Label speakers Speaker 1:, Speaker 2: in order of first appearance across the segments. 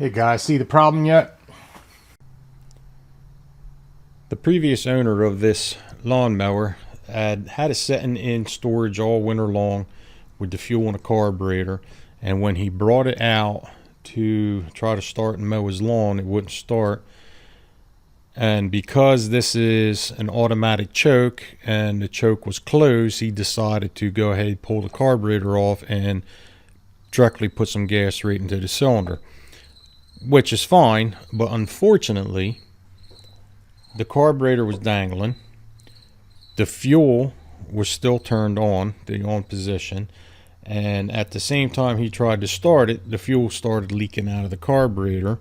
Speaker 1: Hey guys, see the problem yet? The previous owner of this lawnmower had it sitting in storage all winter long with the fuel and the carburetor, and when he brought it out to try to start and mow his lawn, it wouldn't start. And because this is an automatic choke and the choke was closed, he decided to go ahead and pull the carburetor off and directly put some gas right into the cylinder, which is fine. But unfortunately, the carburetor was dangling, the fuel was still turned on, the on position, and at the same time he tried to start it, the fuel started leaking out of the carburetor.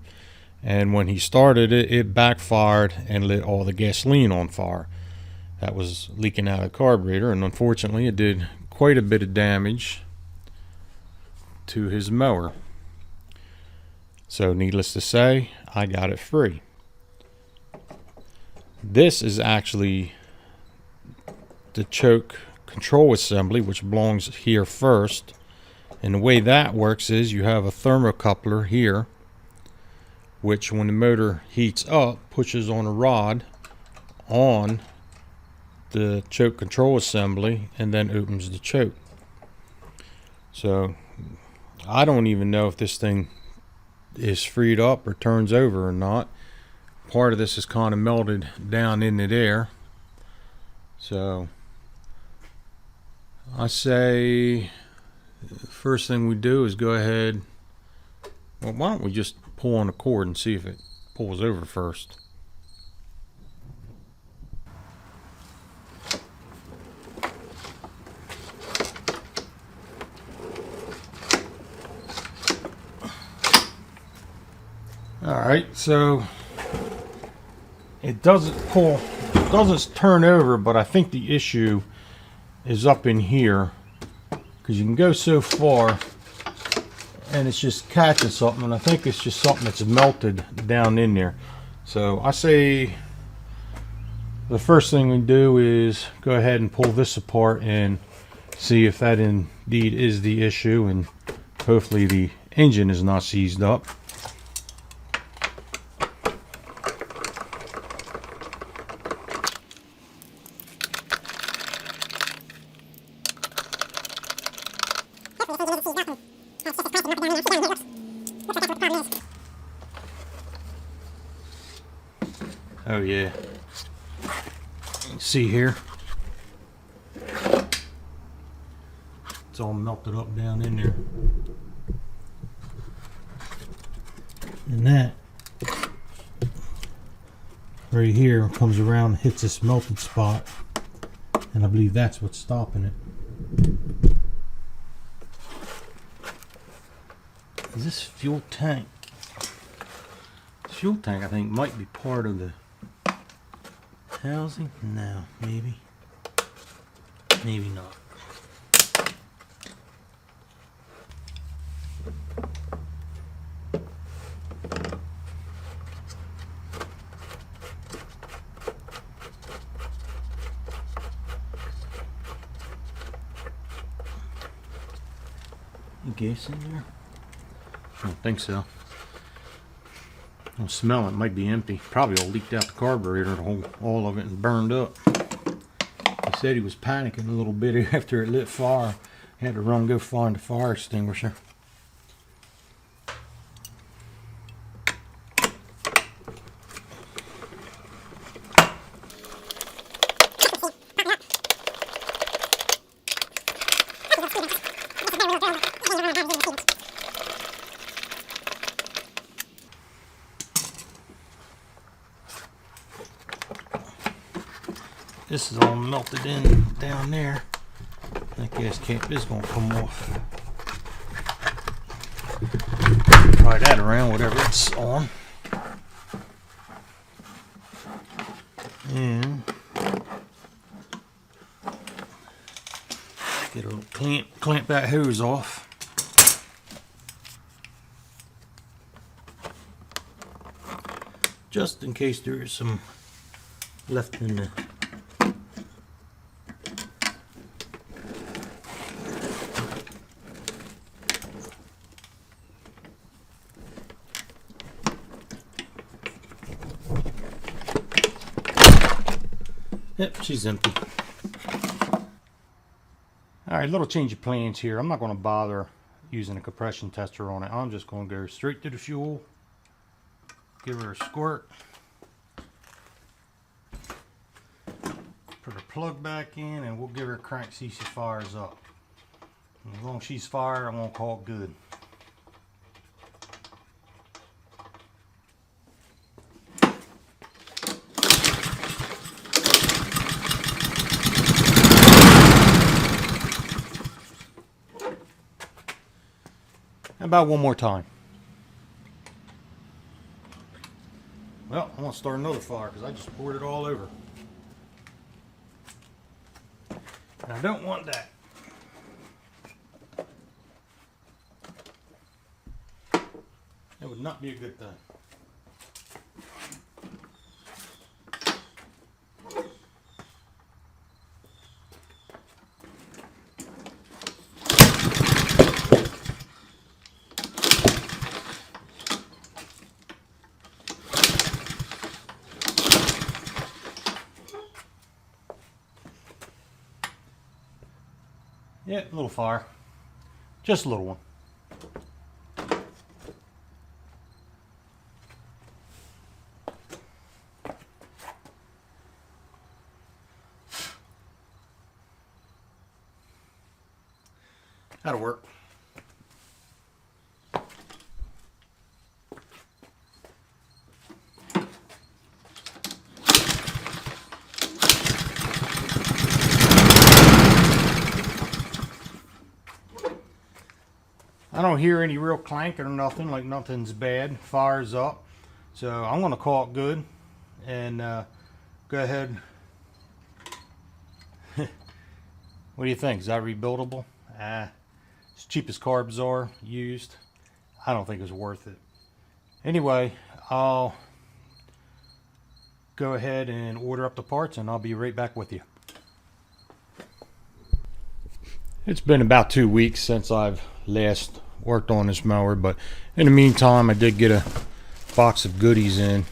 Speaker 1: And when he started it, it backfired and lit all the gasoline on fire that was leaking out of the carburetor. And unfortunately, it did quite a bit of damage to his mower. So needless to say, I got it free. This is actually the choke control assembly, which belongs here first. And the way that works is you have a thermocoupler here, which when the motor heats up pushes on a rod on the choke control assembly and then opens the choke. So I don't even know if this thing is freed up or turns over or not. Part of this is kind of melted down into there. So I say the first thing we do is go ahead, well, why don't we just pull on the cord and see if it pulls over first. Alright, so it doesn't pull, it doesn't turn over, but I think the issue is up in here, because you can go so far and it's just catching something, and I think it's just something that's melted down in there. So I say the first thing we do is go ahead and pull this apart and see if that indeed is the issue, and hopefully the engine is not seized up. Oh yeah, you can see here it's all melted up down in there, and that right here comes around and hits this melted spot, and I believe that's what's stopping it. Is this fuel tank? Fuel tank, I think, might be part of the housing. No, maybe not. Gas in there? I don't think so. I don't smell it. It might be empty. Probably all leaked out the carburetor, all of it, and burned up. He said he was panicking a little bit after it lit fire. He had to run and go find a fire extinguisher. This is all melted in down there. That gas cap is going to come off. Try that around, whatever it's on. And get a little clamp that hose off. Just in case there is some left in the Yep, she's empty. Alright, little change of plans here. I'm not going to bother using a compression tester on it. I'm just going to go straight to the fuel, give her a squirt, put her plug back in, and we'll give her a crank, see if she fires up. And as long as she's fired, I'm going to call it good. About one more time. Well, I'm going to start another fire because I just poured it all over. And I don't want that. That would not be a good thing. Yeah, a little fire. Just a little one. That'll work. I don't hear any real clanking or nothing, like nothing's bad. Fires up. So I'm going to call it good and go ahead. What do you think? Is that rebuildable? As cheap as carbs are used, I don't think it's worth it. Anyway, I'll go ahead and order up the parts and I'll be right back with you. It's been about 2 weeks since I've last worked on this mower, but in the meantime I did get a box of goodies in.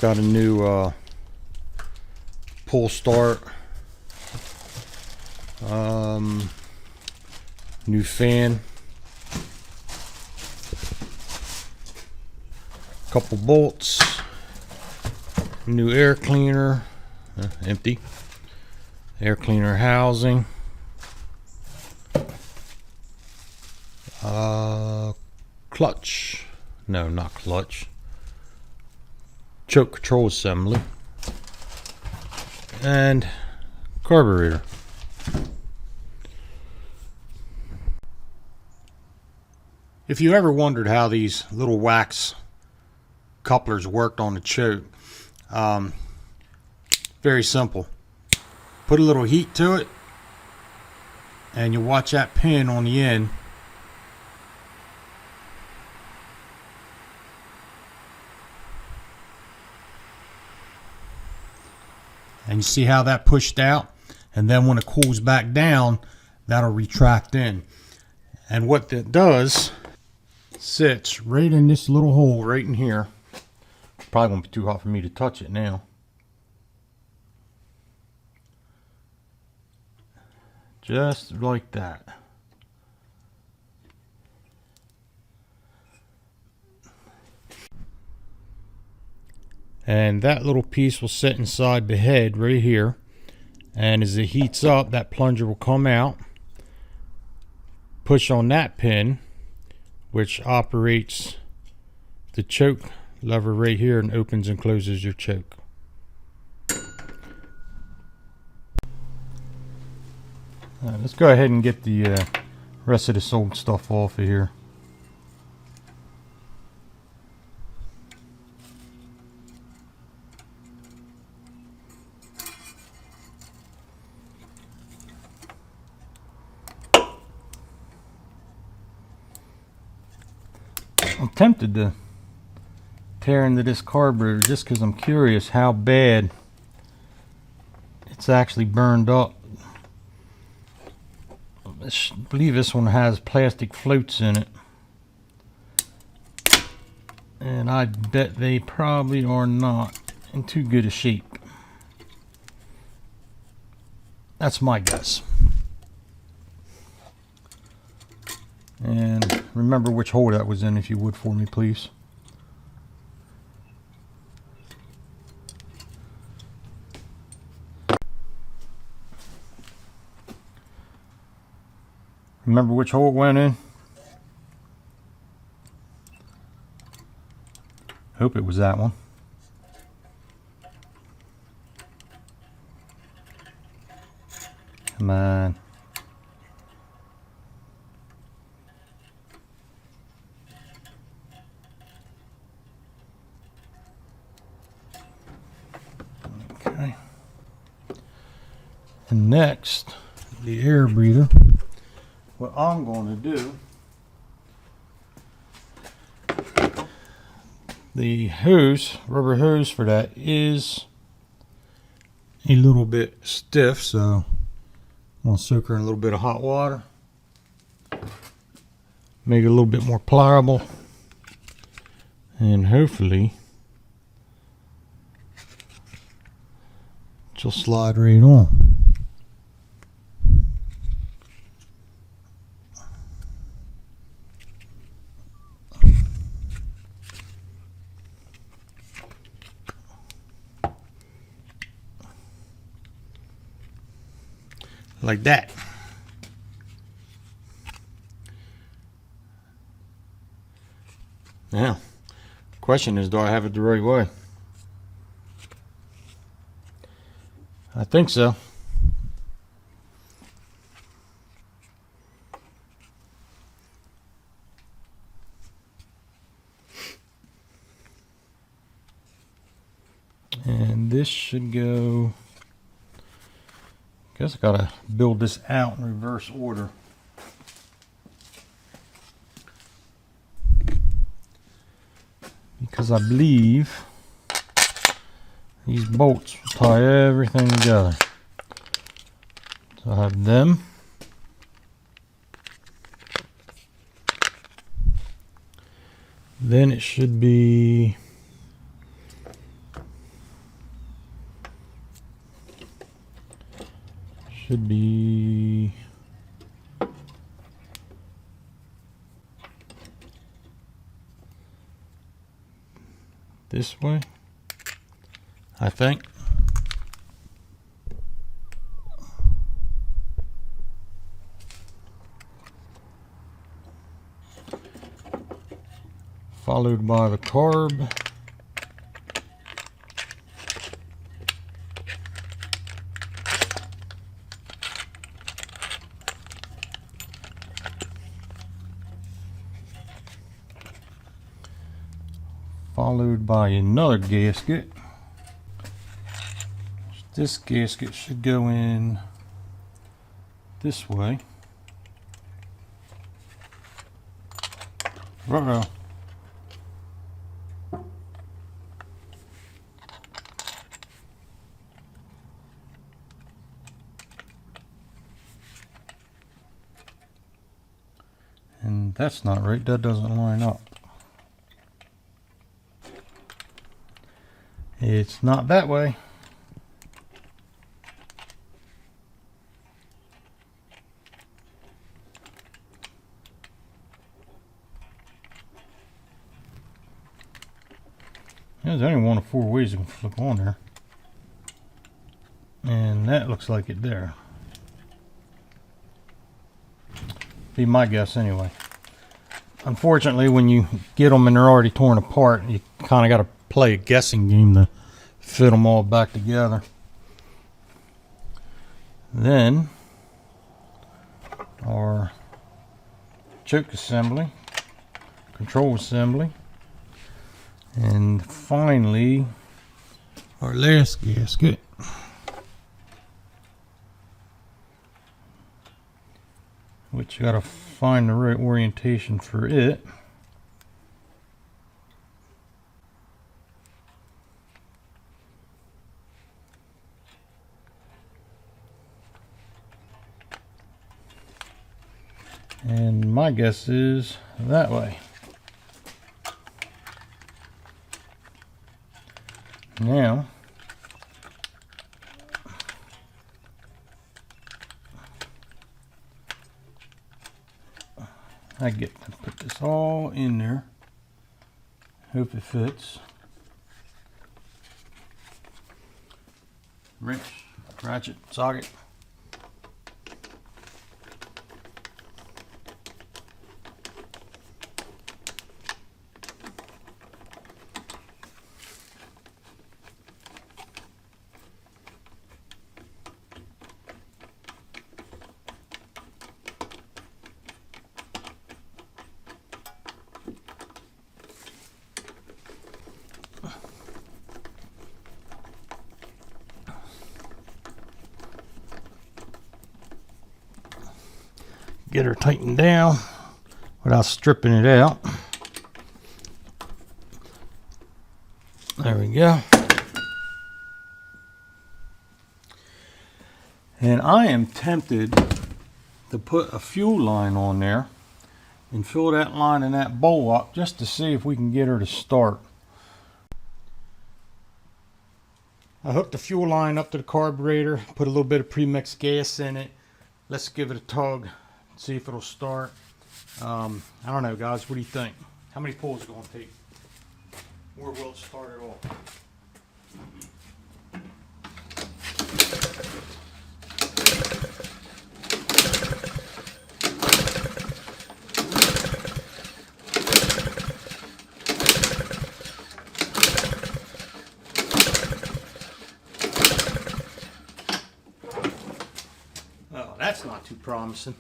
Speaker 1: Got a new pull start, new fan, couple bolts, new air cleaner, empty, air cleaner housing, clutch, no, not clutch, choke control assembly, and carburetor. If you ever wondered how these little wax couplers worked on the choke, very simple. Put a little heat to it and you watch that pin on the end and you see how that pushed out, and then when it cools back down, that'll retract in. And what that does, sits right in this little hole right in here. Probably won't be too hot for me to touch it now. Just like that. And that little piece will sit inside the head right here, and as it heats up, that plunger will come out, push on that pin, which operates the choke lever right here and opens and closes your choke. Let's go ahead and get the rest of this old stuff off of here. I'm tempted to tear into this carburetor just because I'm curious how bad it's actually burned up. I believe this one has plastic floats in it, and I bet they probably are not in too good a shape. That's my guess. And remember which hole that was in, if you would, for me, please. Remember which hole it went in? Hope it was that one. Come on. Okay. And next, the air breather. What I'm going to do, the hose, rubber hose for that is a little bit stiff, so I'm going to soak her in a little bit of hot water, make it a little bit more pliable, and hopefully she'll slide right on. Like that. Now, question is, do I have it the right way? I think so. And this should go, guess I gotta build this out in reverse order. Because I believe these bolts will tie everything together. So I have them. Then it should be this way, I think. Followed by the carb. Followed by another gasket. This gasket should go in this way. Uh-oh. And that's not right. That doesn't line up. It's not that way. There's only one of 4 ways you can flip on there. And that looks like it there. Be my guess anyway. Unfortunately, when you get them and they're already torn apart, you kind of got to play a guessing game to fit them all back together. Then our choke assembly, control assembly, and finally our last gasket, which you got to find the right orientation for it. And my guess is that way. Now, I get to put this all in there. Hope it fits. Wrench, ratchet, socket. Get her tightened down without stripping it out. There we go. And I am tempted to put a fuel line on there and fill that line and that bowl up just to see if we can get her to start. I hooked the fuel line up to the carburetor, put a little bit of pre-mixed gas in it. Let's give it a tug. See if it'll start. I don't know, guys. What do you think? How many pulls is it going to take? Or will it start at all? Oh, that's not too promising.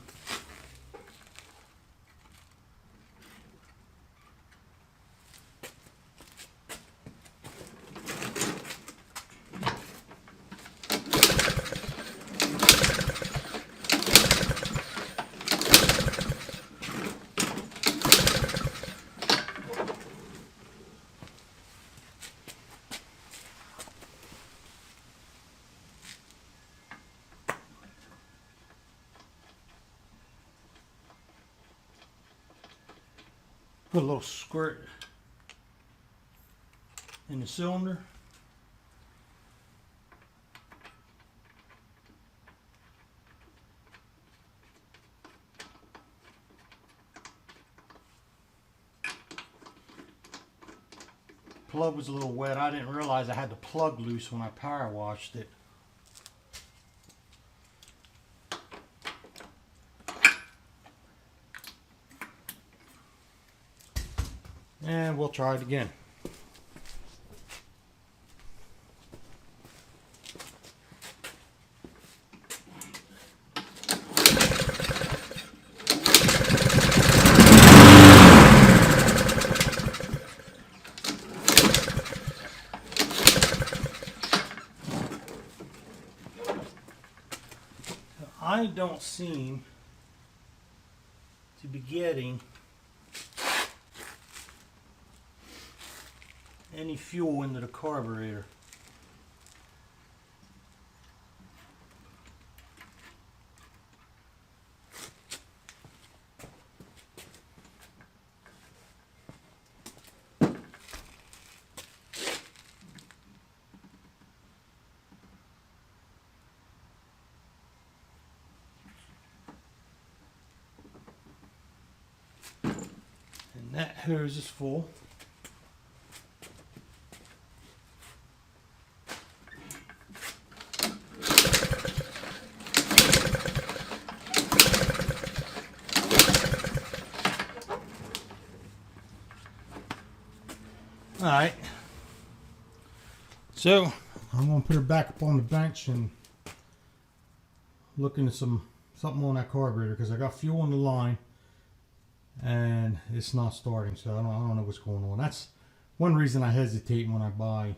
Speaker 1: Put a little squirt in the cylinder. Plug was a little wet. I didn't realize I had the plug loose when I power washed it. And we'll try it again. I don't seem to be getting any fuel into the carburetor. And that hose is full. Alright, so I'm going to put her back up on the bench and look into something on that carburetor, because I got fuel in the line and it's not starting, so I don't know what's going on. That's one reason I hesitate when I buy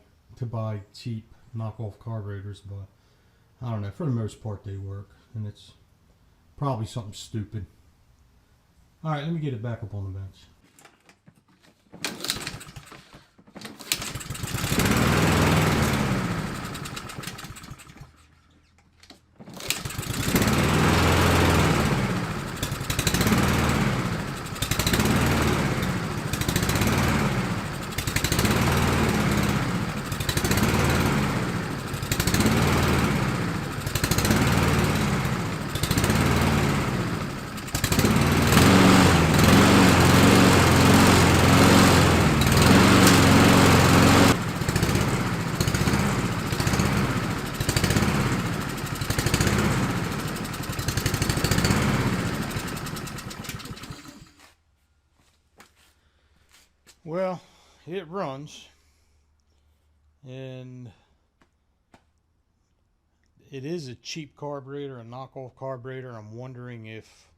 Speaker 1: cheap knockoff carburetors, but I don't know, for the most part they work, and it's probably something stupid. Alright, let me get it back up on the bench. it runs, and it is a cheap carburetor, a knockoff carburetor. I'm wondering if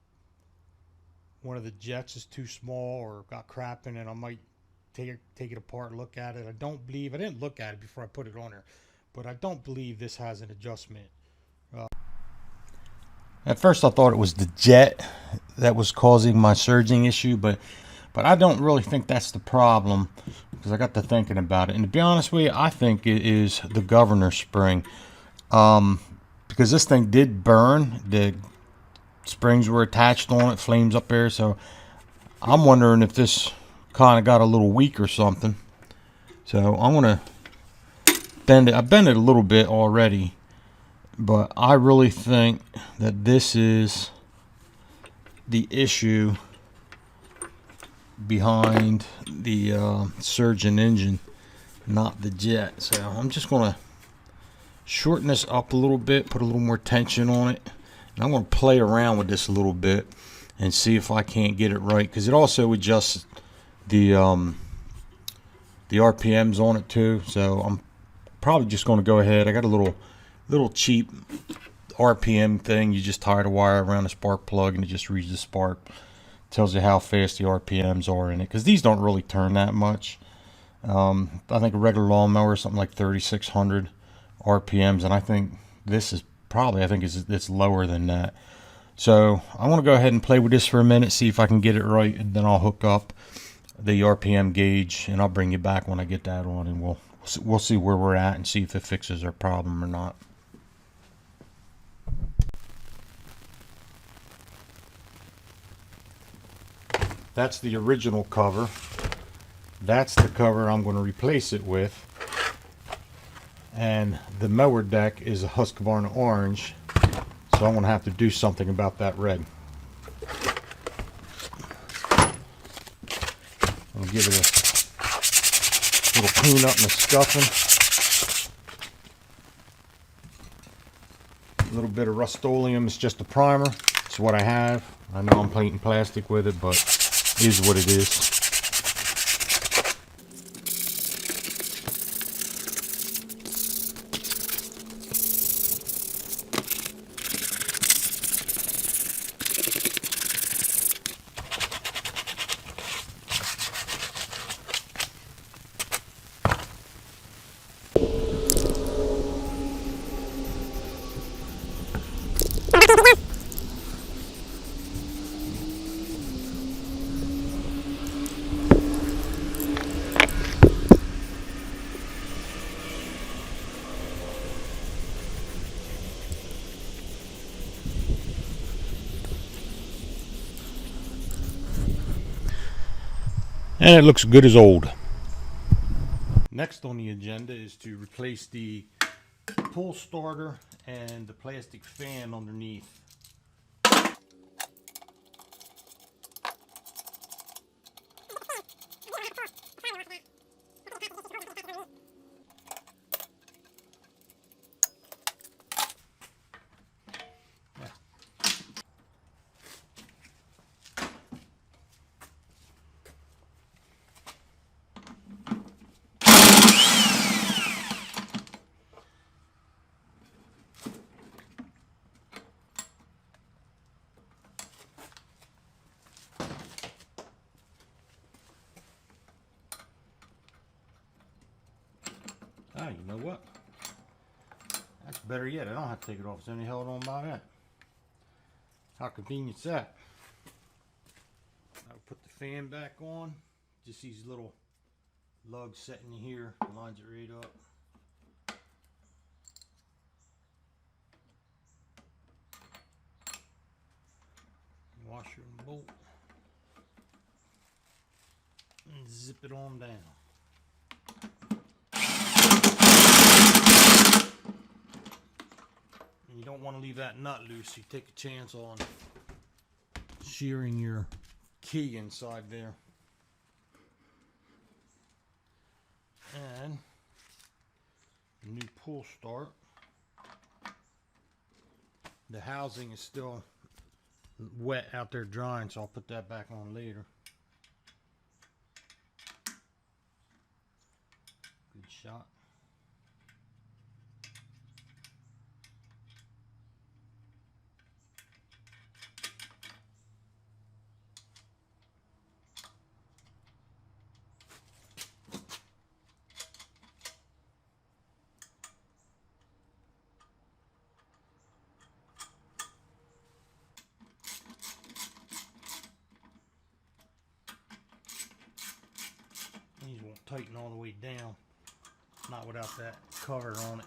Speaker 1: one of the jets is too small or got crap in it. I might take it apart, look at it. I didn't look at it before I put it on there, but I don't believe this has an adjustment. At first I thought it was the jet that was causing my surging issue, but I don't really think that's the problem, because I got to thinking about it, and to be honest with you, I think it is the governor spring. Because this thing did burn, the springs were attached on it, flames up there, so I'm wondering if this kind of got a little weak or something. So I'm gonna bend it. I bent it a little bit already, but I really think that this is the issue behind the surging engine, not the jet. So I'm just gonna shorten this up a little bit, put a little more tension on it, and I'm going to play around with this a little bit and see if I can't get it right, because it also adjusts the RPMs on it too. So I'm probably just going to go ahead. I got a little cheap RPM thing. You just tie the wire around the spark plug and it just reads the spark, tells you how fast the RPMs are in it, because these don't really turn that much. I think a regular lawnmower is something like 3,600 RPMs, and I think this is probably, it's lower than that. So I want to go ahead and play with this for a minute, see if I can get it right, and then I'll hook up the RPM gauge and I'll bring you back when I get that on, and we'll see where we're at and see if it fixes our problem or not. That's the original cover. That's the cover I'm going to replace it with. And the mower deck is a Husqvarna orange, so I'm going to have to do something about that red. I'll give it a little clean up and a scuffing. A little bit of Rust-Oleum. It's just a primer. It's what I have. I know I'm painting plastic with it, but it is what it is. And it looks good as old. Next on the agenda is to replace the pull starter and the plastic fan underneath. Ah, you know what? That's better yet. I don't have to take it off. It's only held on by that. How convenient is that? I'll put the fan back on. Just these little lugs sitting here. Lines it right up. Washer and bolt. And zip it on down. You don't want to leave that nut loose. You take a chance on shearing your key inside there. And the new pull start. The housing is still wet out there drying, so I'll put that back on later. shot. These won't tighten all the way down, not without that cover on it.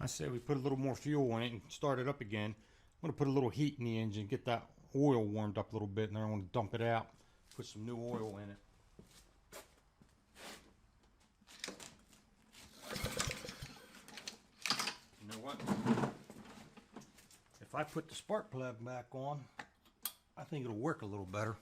Speaker 1: I say we put a little more fuel in it and start it up again. I'm going to put a little heat in the engine, get that oil warmed up a little bit, and then I want to dump it out, put some new oil in it. You know what? If I put the spark plug back on, I think it'll work a little better.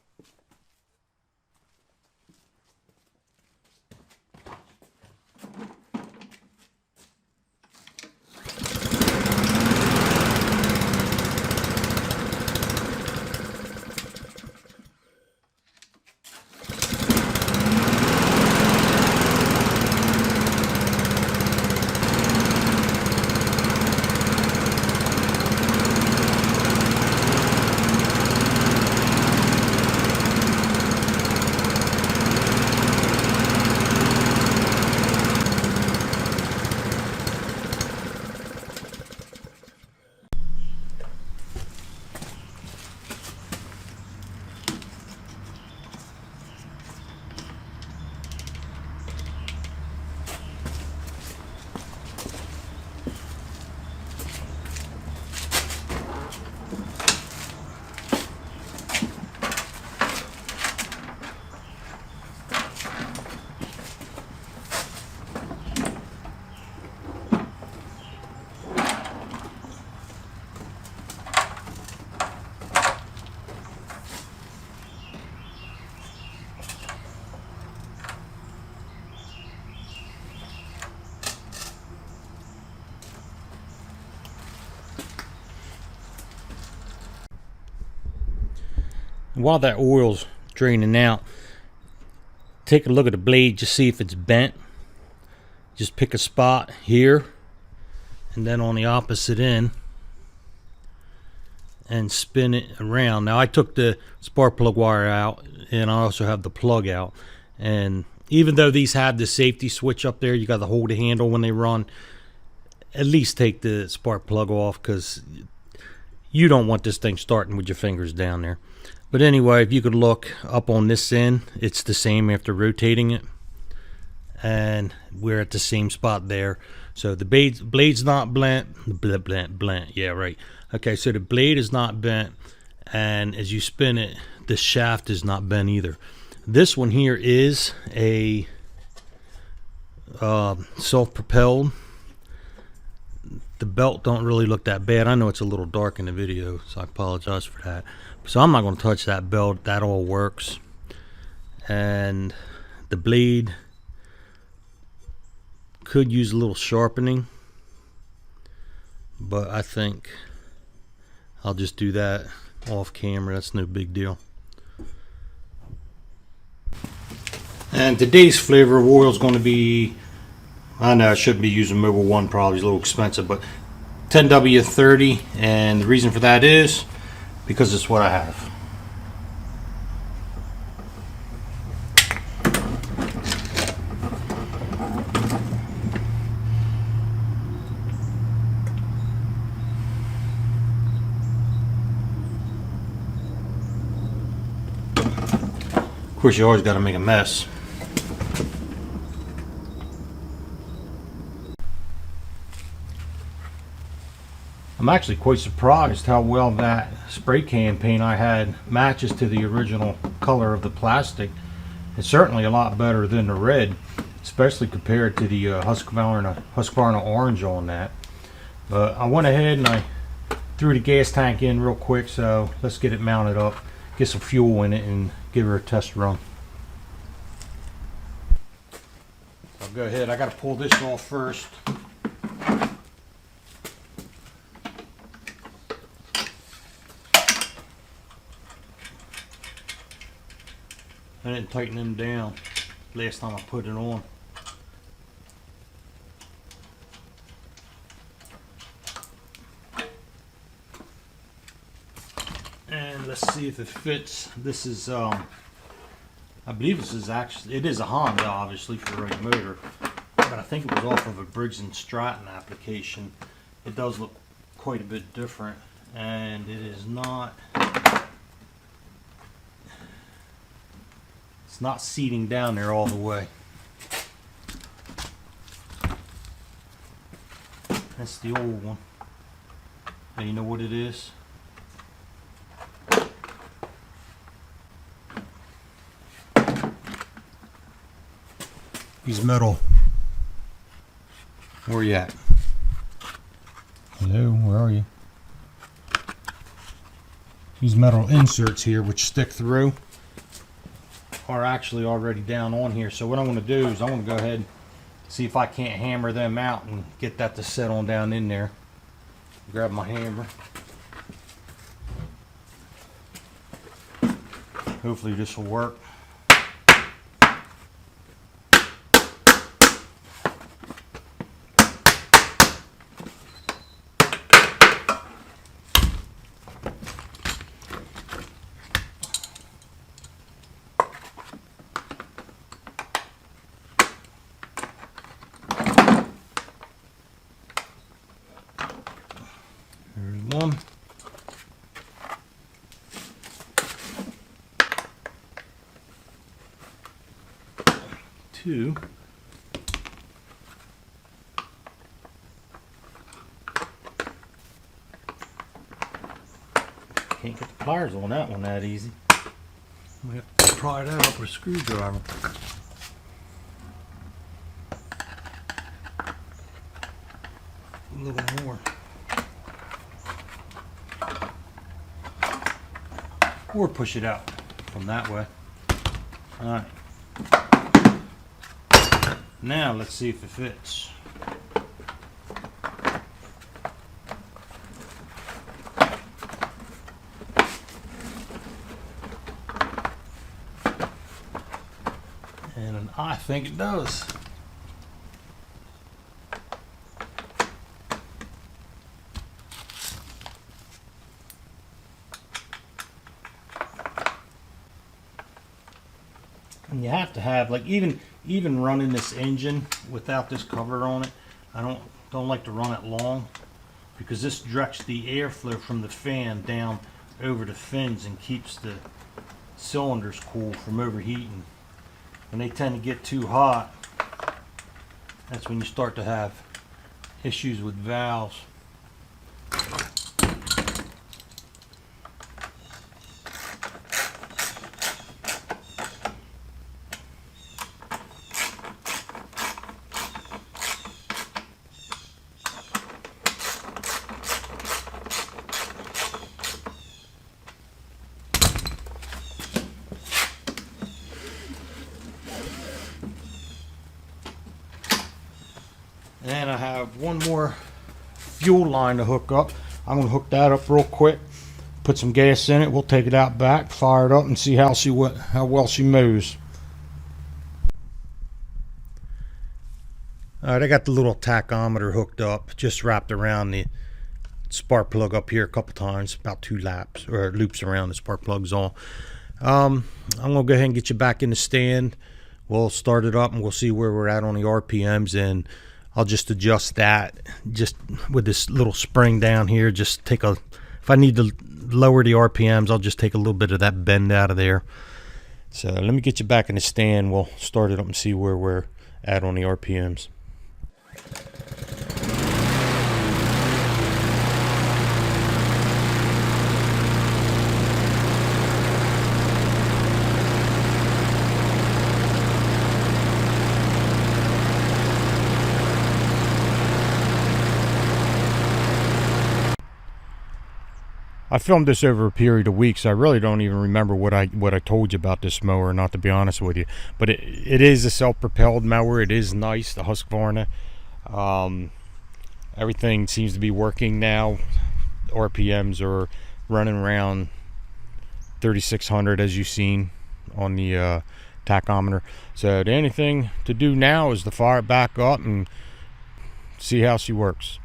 Speaker 1: While that oil's draining out, take a look at the blade, just see if it's bent. Just pick a spot here and then on the opposite end and spin it around. Now I took the spark plug wire out and I also have the plug out, and even though these have the safety switch up there, you got to hold the handle when they run, at least take the spark plug off, because you don't want this thing starting with your fingers down there. But anyway, if you could look up on this end, it's the same after rotating it, and we're at the same spot there. So the blade's not bent. Yeah, right. Okay, so the blade is not bent, and as you spin it, the shaft is not bent either. This one here is a self-propelled. The belt don't really look that bad. I know it's a little dark in the video, so I apologize for that. So I'm not going to touch that belt. That all works. And the blade could use a little sharpening, but I think I'll just do that off camera. That's no big deal. And today's flavor of oil is going to be, I know I shouldn't be using Mower 1, probably it's a little expensive, but 10W30, and the reason for that is because it's what I have. Of course, you always got to make a mess. I'm actually quite surprised how well that spray can paint I had matches to the original color of the plastic. It's certainly a lot better than the red, especially compared to the Husqvarna orange on that. But I went ahead and I threw the gas tank in real quick, so let's get it mounted up, get some fuel in it, and give her a test run. I'll go ahead, I got to pull this off first. I didn't tighten them down last time I put it on. And let's see if it fits. This is I believe this is actually, it is a Honda obviously for the right motor, but I think it was off of a Briggs and Stratton application. It does look quite a bit different, and it is not, it's not seating down there all the way. That's the old one. Now you know what it is? These metal. Where you at? Hello, where are you? These metal inserts here, which stick through, are actually already down on here. So what I'm going to do is I'm going to go ahead and see if I can't hammer them out and get that to set on down in there. Grab my hammer. Hopefully this will work. There's one. Two. Can't get the pliers on that one that easy. We have to pry that up with a screwdriver. A little more. Or push it out from that way. Alright. Now let's see if it fits. And I think it does. And you have to have, like, even running this engine without this cover on it, I don't like to run it long, because this directs the airflow from the fan down over the fins and keeps the cylinders cool from overheating. When they tend to get too hot, that's when you start to have issues with valves. And I have one more fuel line to hook up. I'm going to hook that up real quick, put some gas in it, we'll take it out back, fire it up, and see how well she moves. Alright, I got the little tachometer hooked up, just wrapped around the spark plug up here a couple times, about 2 laps or loops around the spark plug's all. I'm going to go ahead and get you back in the stand. We'll start it up and we'll see where we're at on the RPMs, and I'll just adjust that just with this little spring down here. Just take a, if I need to lower the RPMs, I'll just take a little bit of that bend out of there. So let me get you back in the stand. We'll start it up and see where we're at on the RPMs. I filmed this over a period of weeks. I really don't even remember what I told you about this mower, not to be honest with you. But it is a self-propelled mower. It is nice, the Husqvarna. Everything seems to be working now. RPMs are running around 3,600 as you've seen on the tachometer. So the only thing to do now is to fire it back up and see how she works.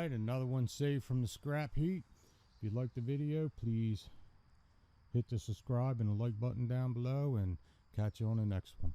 Speaker 1: Another one saved from the scrap heap. If you liked the video, please hit the subscribe and the like button down below, and catch you on the next one.